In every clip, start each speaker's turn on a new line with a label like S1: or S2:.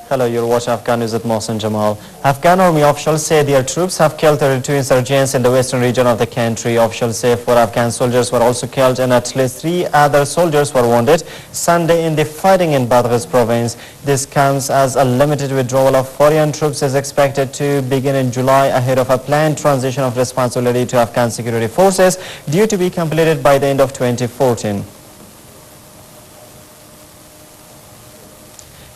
S1: Hello, you're watching Afghannews with Mohsen Jamal. Afghan army officials say their troops have killed 32 insurgents in the western region of the country. Officials say 4 Afghan soldiers were also killed and at least 3 other soldiers were wounded Sunday in the fighting in Badghis province. This comes as a limited withdrawal of foreign troops is expected to begin in July ahead of a planned transition of responsibility to Afghan security forces due to be completed by the end of 2014.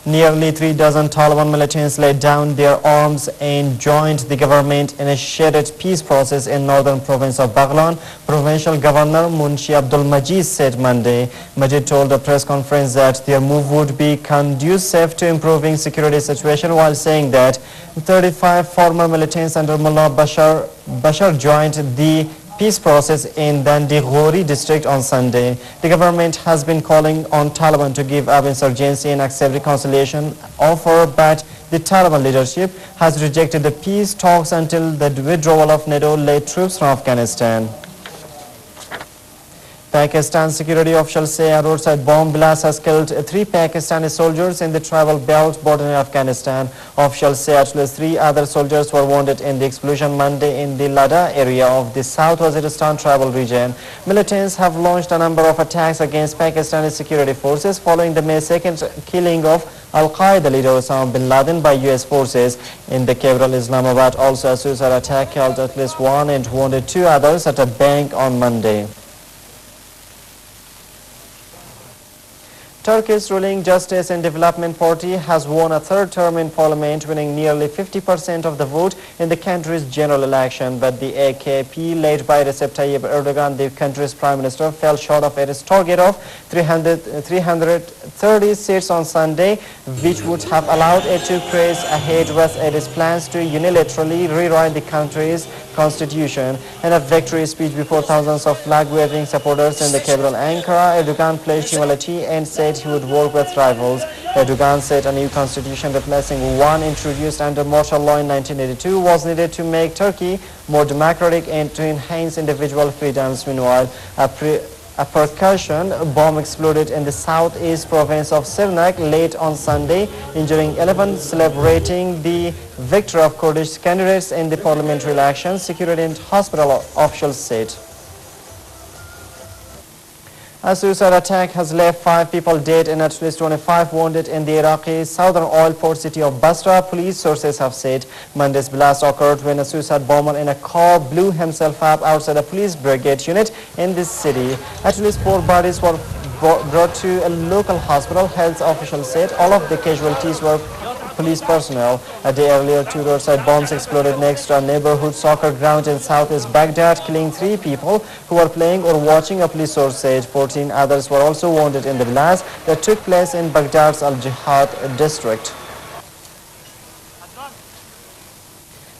S1: Nearly 3 dozen Taliban militants laid down their arms and joined the government-initiated peace process in northern province of Baghlan. Provincial Governor Munshi Abdul Majid said Monday. Majid told a press conference that their move would be conducive to improving security situation while saying that 35 former militants under Mullah Bashar joined the peace process in Dandigori district on Sunday. The government has been calling on Taliban to give up insurgency and accept reconciliation offer, but the Taliban leadership has rejected the peace talks until the withdrawal of NATO-led troops from Afghanistan. Pakistan security officials say a roadside bomb blast has killed 3 Pakistani soldiers in the tribal belt border in Afghanistan. Officials say at least 3 other soldiers were wounded in the explosion Monday in the Lada area of the South Waziristan tribal region. Militants have launched a number of attacks against Pakistani security forces following the May 2nd killing of Al-Qaeda leader Osama bin Laden by US forces. In the capital Islamabad, also a suicide attack killed at least 1 and wounded 2 others at a bank on Monday. Turkey's ruling Justice and Development Party has won a 3rd term in parliament, winning nearly 50% of the vote in the country's general election. But the AKP, led by Recep Tayyip Erdogan, the country's prime minister, fell short of its target of 330 seats on Sunday, which would have allowed it to press ahead with its plans to unilaterally rewrite the country's constitution. In a victory speech before thousands of flag-waving supporters in the capital Ankara, Erdogan pledged humility and said he would work with rivals. Erdogan said a new constitution replacing one introduced under martial law in 1982 was needed to make Turkey more democratic and to enhance individual freedoms. Meanwhile, a percussion bomb exploded in the southeast province of Sirnak late on Sunday, injuring 11, celebrating the victory of Kurdish candidates in the parliamentary elections, security and hospital officials said. A suicide attack has left 5 people dead and at least 25 wounded in the Iraqi southern oil port city of Basra, police sources have said. Monday's blast occurred when a suicide bomber in a car blew himself up outside a police brigade unit in this city. At least 4 bodies were brought to a local hospital, health officials said. All of the casualties were police personnel. A day earlier, 2 roadside bombs exploded next to a neighborhood soccer ground in southeast Baghdad, killing 3 people who were playing or watching, a police source said. 14 others were also wounded in the blast that took place in Baghdad's Al-Jihad district.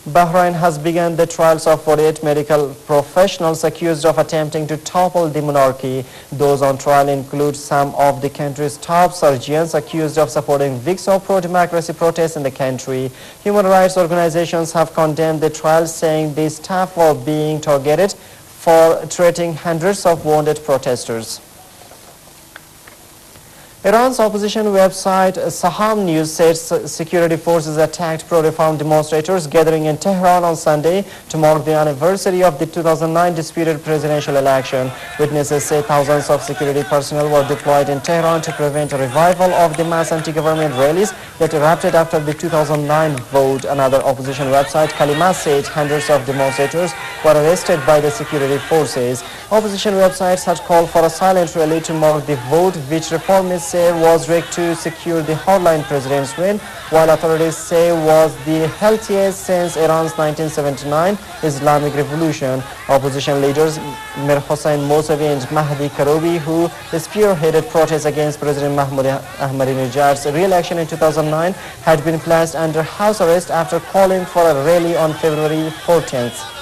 S1: Bahrain has begun the trials of 48 medical professionals accused of attempting to topple the monarchy. Those on trial include some of the country's top surgeons accused of supporting weeks of pro-democracy protests in the country. Human rights organizations have condemned the trials, saying the staff were being targeted for treating hundreds of wounded protesters. Iran's opposition website Afghannews said security forces attacked pro-reform demonstrators gathering in Tehran on Sunday to mark the anniversary of the 2009 disputed presidential election. Witnesses say thousands of security personnel were deployed in Tehran to prevent a revival of the mass anti-government rallies that erupted after the 2009 vote. Another opposition website, Kalima, said hundreds of demonstrators were arrested by the security forces. Opposition websites had called for a silent rally to mark the vote, which reformists say was rigged to secure the hardline president's win, while authorities say was the healthiest since Iran's 1979 Islamic Revolution. Opposition leaders Mir Hossein Mousavi and Mahdi Karoubi, who spearheaded protests against President Mahmoud Ahmadinejad's re-election in 2009, had been placed under house arrest after calling for a rally on February 14th.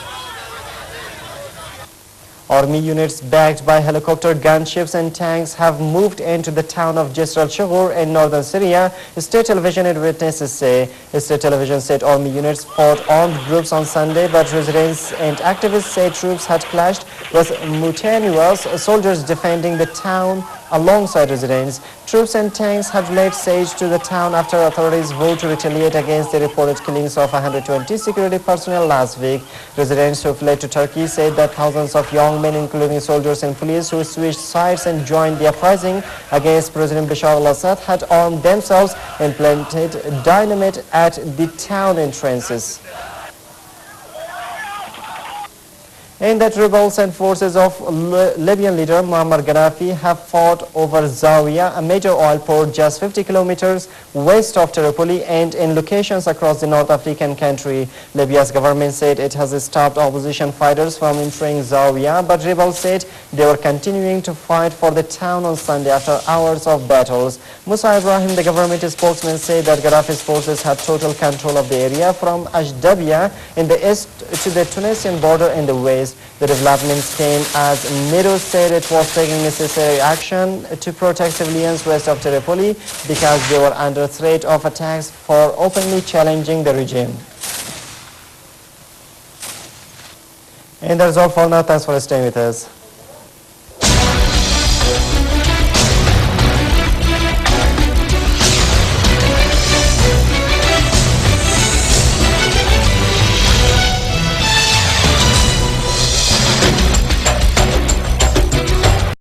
S1: Army units backed by helicopter, gunships and tanks have moved into the town of Jisr al-Shughur in northern Syria, state television and witnesses say. State television said army units fought armed groups on Sunday, but residents and activists say troops had clashed with mutinous soldiers defending the town alongside residents. Troops and tanks have laid siege to the town after authorities vowed to retaliate against the reported killings of 120 security personnel last week. Residents who fled to Turkey said that thousands of young men, including soldiers and police, who switched sides and joined the uprising against President Bashar al-Assad, had armed themselves and planted dynamite at the town entrances. In that, rebels and forces of Libyan leader Muammar Gaddafi have fought over Zawiya, a major oil port just 50 kilometers west of Tripoli and in locations across the North African country. Libya's government said it has stopped opposition fighters from entering Zawiya, but rebels said they were continuing to fight for the town on Sunday after hours of battles. Musa Ibrahim, the government spokesman, said that Gaddafi's forces had total control of the area from Ashdabia in the east to the Tunisian border in the west. The developments came as NATO said it was taking necessary action to protect civilians west of Tripoli because they were under threat of attacks for openly challenging the regime. And that's all for now. Thanks for staying with us.